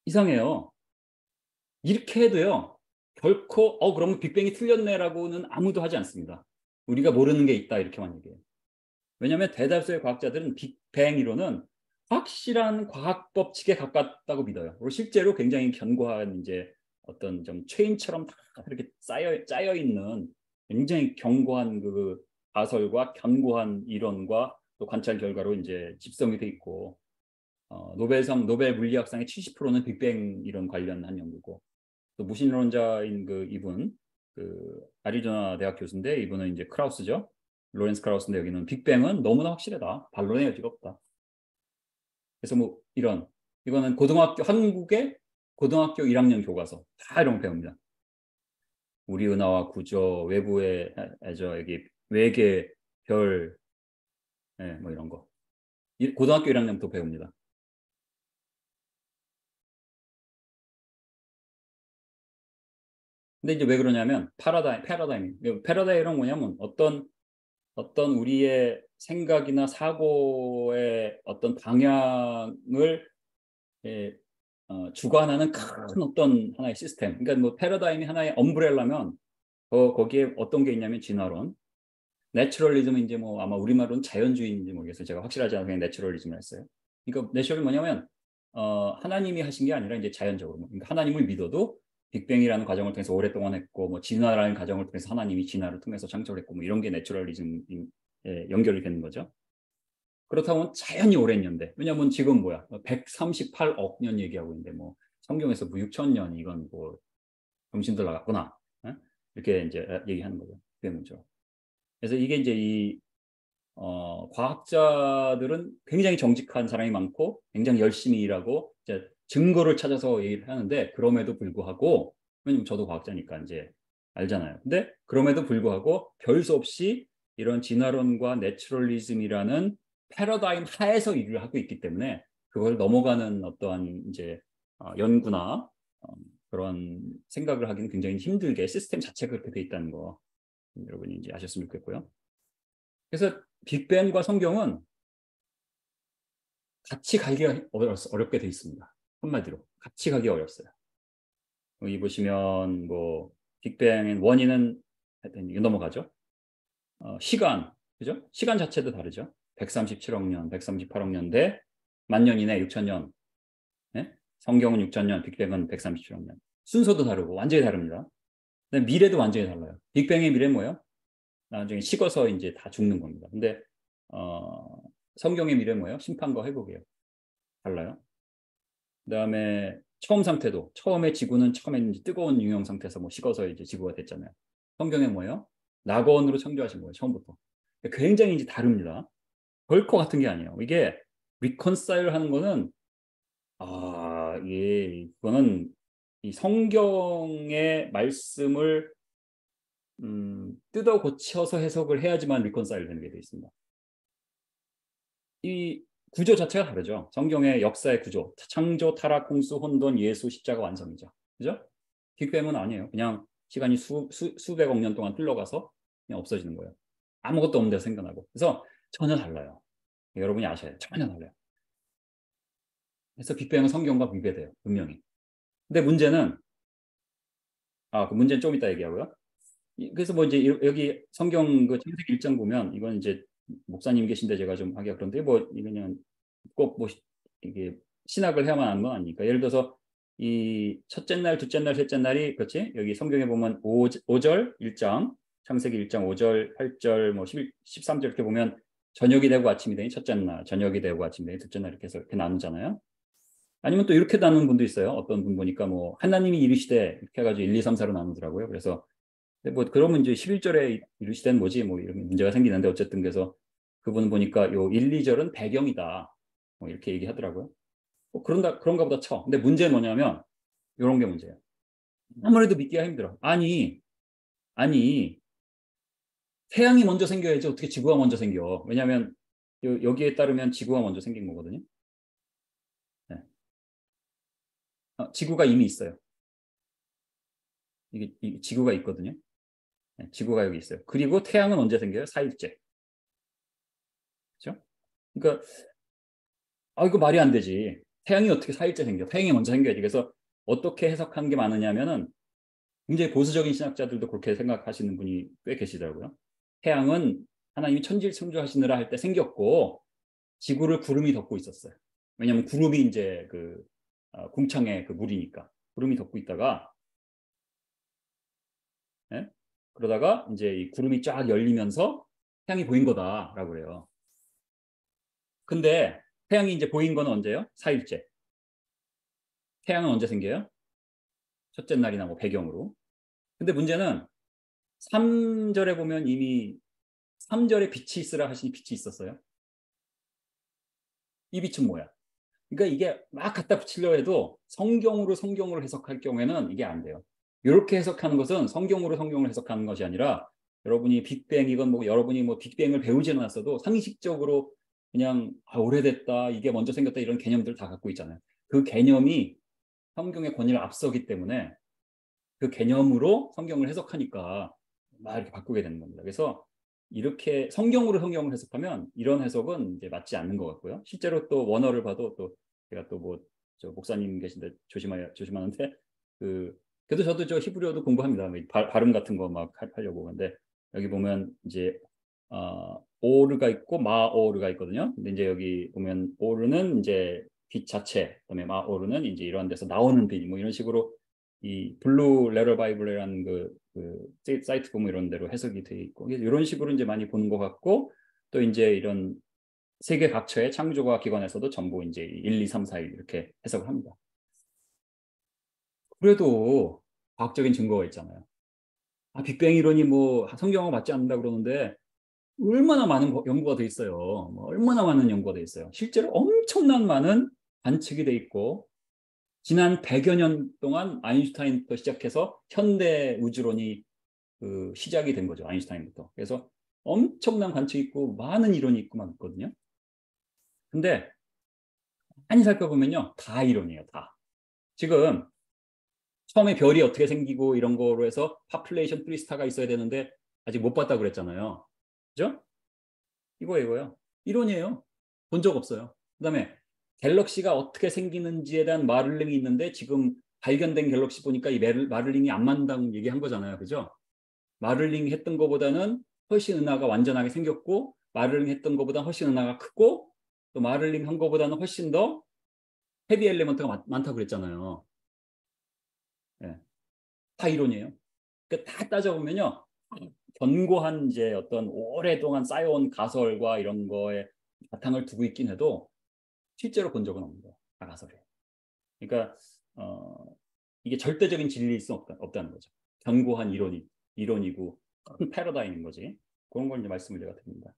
이상해요. 이렇게 해도요. 결코 그러면 빅뱅이 틀렸네라고는 아무도 하지 않습니다. 우리가 모르는 게 있다 이렇게만 얘기해요. 왜냐하면 대다수의 과학자들은 빅뱅 이론은 확실한 과학 법칙에 가깝다고 믿어요. 그리고 실제로 굉장히 견고한 이제 어떤 좀 체인처럼 다 이렇게 짜여 있는 굉장히 견고한 그 가설과 견고한 이론과 또 관찰 결과로 이제 집성이 돼 있고 노벨 물리학상의 70%는 빅뱅 이론 관련한 연구고 또 무신론자인 그 이분 그 아리조나 대학 교수인데 이분은 이제 크라우스죠. 로렌스 크라우스인데 여기는 빅뱅은 너무나 확실하다. 반론의 여지가 없다. 그래서 뭐 이거는 한국의 고등학교 1학년 교과서 다 이런 거 배웁니다. 우리 은하와 구조, 외부의 여기 외계 별, 뭐 이런 거 고등학교 1학년부터 배웁니다. 근데 이제 왜 그러냐면 패러다임은 뭐냐면 어떤 우리의 생각이나 사고의 어떤 방향을 주관하는 큰 어떤 하나의 시스템. 그러니까 뭐 패러다임이 하나의 엄브렐라면 거기에 어떤 게 있냐면 진화론, 내추럴리즘은 이제 뭐 아마 우리말로는 자연주의인지 모르겠어요. 제가 확실하지 않아서 그냥 내추럴리즘을 했어요. 그러니까 내추럴이 뭐냐면 하나님이 하신 게 아니라 이제 자연적으로. 그러니까 하나님을 믿어도 빅뱅이라는 과정을 통해서 오랫동안 했고 뭐 진화라는 과정을 통해서 하나님이 진화를 통해서 창조했고 뭐 이런 게 내추럴리즘에 연결이 되는 거죠. 그렇다면 자연히 오랜 년대. 왜냐하면 지금 뭐야 138억 년 얘기하고 있는데 뭐 성경에서 뭐 6천 년 이건 뭐 정신들 나갔구나. 이렇게 이제 얘기하는 거죠. 그게 뭐죠. 그래서 이게 이제 과학자들은 굉장히 정직한 사람이 많고 굉장히 열심히 일하고 이제 증거를 찾아서 얘기를 하는데 그럼에도 불구하고 왜냐면 저도 과학자니까 이제 알잖아요. 근데 그럼에도 불구하고 별 수 없이 이런 진화론과 내추럴리즘이라는 패러다임 하에서 일을 하고 있기 때문에 그걸 넘어가는 어떠한 이제 연구나 그런 생각을 하기는 굉장히 힘들게 시스템 자체가 그렇게 돼 있다는 거 여러분이 이제 아셨으면 좋겠고요. 그래서 빅뱅과 성경은 같이 가기가 어렵게 돼 있습니다. 한마디로 같이 가기 어렵어요. 여기 보시면 뭐 빅뱅의 원인은 하여튼 이거 넘어가죠. 시간 그죠? 시간 자체도 다르죠. 137억 년, 138억 년 대 만년 이내 6천 년. 네? 성경은 6천 년, 빅뱅은 137억 년. 순서도 다르고 완전히 다릅니다. 근데 미래도 완전히 달라요. 빅뱅의 미래는 뭐예요? 나중에 식어서 이제 다 죽는 겁니다. 근데 어, 성경의 미래는 뭐예요? 심판과 회복이에요. 달라요. 그다음에 처음 상태도 처음에 지구는 처음에 이제 뜨거운 유형 상태에서 뭐 식어서 이제 지구가 됐잖아요. 성경에 뭐예요? 낙원으로 창조하신 거예요. 처음부터. 굉장히 이제 다릅니다. 결코 같은 게 아니에요. 이게 리컨사일 하는 거는 이거는 이 성경의 말씀을 뜯어 고쳐서 해석을 해야지만 리컨사일 되는 게 되어 있습니다. 이 구조 자체가 다르죠. 성경의 역사의 구조, 창조, 타락, 홍수, 혼돈, 예수, 십자가, 완성이죠. 그죠? 빅뱅은 아니에요. 그냥 시간이 수백억 년 동안 흘러가서 그냥 없어지는 거예요. 아무것도 없는 데서 생겨나고. 그래서 전혀 달라요. 여러분이 아셔야 돼요. 전혀 달라요. 그래서 빅뱅은 성경과 위배돼요. 분명히. 근데 문제는 그 문제는 좀 이따 얘기하고요. 그래서 뭐 이제 여기 성경 그 창세기 1장 보면 이건 이제 목사님 계신데 제가 좀 하기가 그런데 뭐 이거는 꼭 뭐 이게 신학을 해야만 하는 건 아니니까 예를 들어서 이 첫째 날, 둘째 날, 셋째 날이 그렇지 여기 성경에 보면 5절 1장 창세기 1장 5절 8절 뭐 11, 13절 이렇게 보면 저녁이 되고 아침이 되니 첫째 날, 저녁이 되고 아침이 되니 둘째 날 이렇게 해서 이렇게 나누잖아요. 아니면 또 이렇게 나누는 분도 있어요. 어떤 분 보니까 뭐 하나님이 이르시되 이렇게 해가지고 1, 2, 3, 4로 나누더라고요. 그래서 뭐 그러면 이제 11절에 이르시된 뭐지 뭐 이런 문제가 생기는데 어쨌든 그래서 그분 보니까 요 1, 2절은 배경이다 뭐 이렇게 얘기하더라고요. 뭐 그런가 보다 쳐. 근데 문제는 뭐냐면 이런 게 문제예요. 아무래도 믿기가 힘들어. 아니 태양이 먼저 생겨야지 어떻게 지구가 먼저 생겨? 왜냐하면 여기에 따르면 지구가 먼저 생긴 거거든요. 네. 지구가 이미 있어요. 이게 지구가 있거든요. 네, 지구가 여기 있어요. 그리고 태양은 언제 생겨요? 4일째. 그렇죠? 그러니까 이거 말이 안 되지. 태양이 어떻게 4일째 생겨? 태양이 먼저 생겨야지. 그래서 어떻게 해석한 게 많으냐면은 굉장히 보수적인 신학자들도 그렇게 생각하시는 분이 꽤 계시더라고요. 태양은 하나님이 천지를 창조하시느라 할 때 생겼고 지구를 구름이 덮고 있었어요. 왜냐하면 구름이 이제 그 궁창의 그 물이니까 구름이 덮고 있다가 예? 그러다가 이제 이 구름이 쫙 열리면서 태양이 보인 거다라고 그래요. 근데 태양이 이제 보인 건 언제요? 4일째. 태양은 언제 생겨요? 첫째 날이나 뭐 배경으로. 근데 문제는 3절에 보면 이미 3절에 빛이 있으라 하시니 빛이 있었어요. 이 빛은 뭐야? 그러니까 이게 막 갖다 붙이려 해도 성경으로 해석할 경우에는 이게 안 돼요. 이렇게 해석하는 것은 성경을 해석하는 것이 아니라 여러분이 빅뱅이건 뭐 여러분이 뭐 빅뱅을 배우지는 않았어도 상식적으로 그냥 오래됐다, 이게 먼저 생겼다 이런 개념들 다 갖고 있잖아요. 그 개념이 성경의 권위를 앞서기 때문에 그 개념으로 성경을 해석하니까 막 이렇게 바꾸게 되는 겁니다. 그래서 이렇게 성경을 해석하면 이런 해석은 이제 맞지 않는 것 같고요. 실제로 또 원어를 봐도 또 제가 또 뭐 저 목사님 계신데 조심하는데 그래도 저도 저 히브리어도 공부합니다. 발음 같은 거 막 하려고. 근데 여기 보면 이제 오르가 있고 마오르가 있거든요. 근데 이제 여기 보면 오르는 이제 빛 자체, 그다음에 마오르는 이제 이런 데서 나오는 빛, 뭐 이런 식으로 이 블루 레터 바이블이라는 사이트 보면 이런 데로 해석이 돼 있고 이런 식으로 이제 많이 보는 것 같고 또 이제 이런 세계 각처의 창조과 기관에서도 전부 이제 1, 2, 3, 4 이렇게 해석을 합니다. 그래도 과학적인 증거가 있잖아요. 빅뱅 이론이 뭐 성경하고 맞지 않는다 그러는데 얼마나 많은 연구가 돼 있어요. 뭐 얼마나 많은 연구가 돼 있어요. 실제로 엄청난 많은 관측이 돼 있고 지난 100여 년 동안 아인슈타인부터 시작해서 현대 우주론이 시작이 된 거죠. 아인슈타인부터. 그래서 엄청난 관측이 있고 많은 이론이 있고 막 있거든요. 근데 많이 살펴보면요. 다 이론이에요. 다. 지금 처음에 별이 어떻게 생기고 이런 거로 해서 파퓰레이션 프리스타가 있어야 되는데 아직 못 봤다고 그랬잖아요. 그죠? 이거예요. 이론이에요. 본 적 없어요. 그다음에 갤럭시가 어떻게 생기는지에 대한 마를링이 있는데 지금 발견된 갤럭시 보니까 이 마를링이 안 맞는다고 얘기한 거잖아요. 그죠? 마를링 했던 것보다는 훨씬 은하가 완전하게 생겼고 마를링 했던 것보다 훨씬 은하가 크고 또 마를링 한 것보다는 훨씬 더 헤비 엘리먼트가 많다고 그랬잖아요. 예. 다 이론이에요. 그러니까 다 따져보면요. 견고한 이제 어떤 오랫동안 쌓여온 가설과 이런 거에 바탕을 두고 있긴 해도 실제로 본 적은 없는 거예요. 다 가설이에요. 그러니까 이게 절대적인 진리일 수 없다는 거죠. 견고한 이론이고 큰 패러다임인 거지. 그런 걸 이제 말씀을 제가 드립니다.